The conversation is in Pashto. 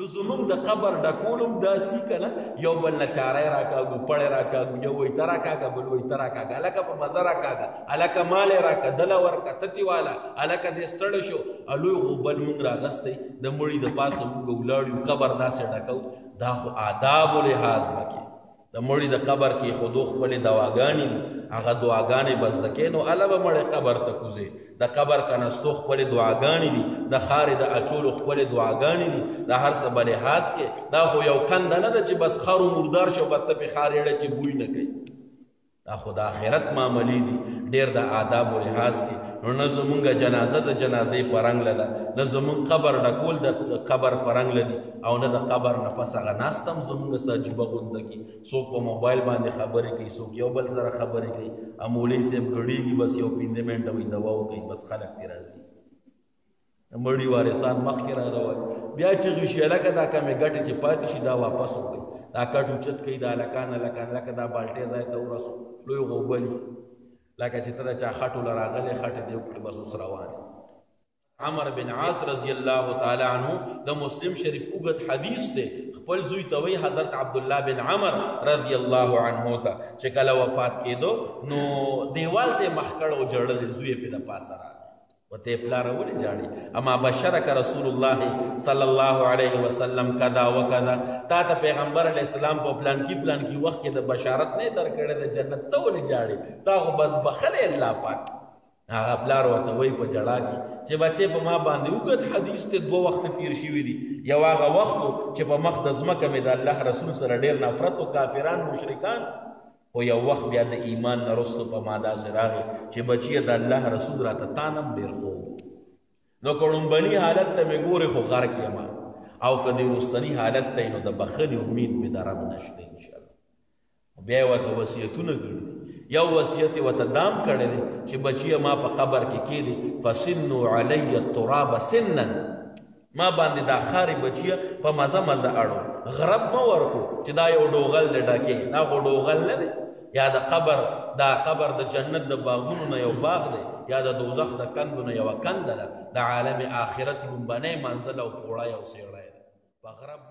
نو زمونږ د قبر ډکولم داسې که نه یو بل نه چارې راکاږو پړې راکاږو یو وایي ته راکاږه بل وایي ته راکاږه هلکه په مزه راکاږه هلکه مالې راکه دله ورکه تتې واله هلکه دې ستړی شو لوی غوبل مونږ راغستی د مړي د پاسه مونږ ولاړ یو قبر داسې ډکو دا خو آدابو لحاظ وکړي د مړي د قبر کې خودو خپلې دواګانې دي هغه دعاګانې به زده کې نو هله به مړی قبر ته کوزې د قبر کنستو خپلې دعاګانې دي د خارې د اچولو خپلې دعاګانې دي د هر څه به لحاظ کې دا خو یو کنده نه ده چې بس خر و مردار شو به ته پې خار یړه چې بوی نه کوي دا خو د آخرت معاملې دي ډېر د آدابو لحاظ دي نو نه زمونږ جنازه د جنازې په رنګله ده نه زمونږ قبر ډکول د قبر په رنګله دي او نه د قبر نه پس هغه ناست هم زمونږ ساجیبه غونده کي څوک په موبایل باندې خبرې کوي څوک یو بل سره خبرې کوي مولوي صاحب ګډېږي بس یو 5 منټه وایي دوا وکوي بس خلک ترې راځي مړي وارثان مخکې را روان بیا چغې شي هلکه دا کمې ګټې چې پاتې شي دا واپس وکړئ دا کټ اوچت کوي دا هلکان لکه دا بالټې ځای ته ورسو لوی غوبلي لکه چې ته د چا خټو له راغلی خټې دې وکړې بس اوس روان عمر بن عاص رضی الله تعالی عنه د مسلم شریف اوږد حدیث دی خپل زوی ته وایي حضرت عبدالله بن عمر رضی الله عنه ته چې کله وفات کېدو نو دیوال ته مخ کړ او ژړل زوی یې پې د پاسه راغی وته پلار ولې جاړي اما بشرک رسول الله صلی الله علیه وسلم کذا وکذا تا ته پیغمبر علیه السلام په پلان کې وخت کې د بشارت نه درکړې د جنت ته ولې جاړي تا خو بس بخلې الله پاک هغه پلار ورته وایي په ژړا کې چې بچې په ما باندې اوږد حدیث ته 2 وخت تیر شوي دي یو هغه وخت چې په مخ د ځمکه مې د الله رسول سره ډېر نفرت و کافران مشرکان خو یو وخت بیا د ایمان نه رسو په ما داسې راغی چې بچیه د الله رسول راته تا نم ډېر خوب نو که لومبني حالت ته مې ګورې خو غرق یمه او که د وروستني حالت ته نو د بخښنې امید مې د رب نشته انشاءالله بیا یې ورته وصیتونه کړي یو وصیت یې ورته دام کړی دی چې بچیه ما په قبر کې کېدې فسنو علی التراب سنا ما باندې دا خارې بچیه په مزه مزه اړو غرب مه ورکو چې دا یو ډوغل دی ډکې دا خو ډوغل نه دی یا د قبر د جنت د باغونو نه یو باغ دی یا د دوزخ د کندو نه یوه کنده ده د عالم آخرت لومبنی منزل او پوړی او څېړی ده په غرب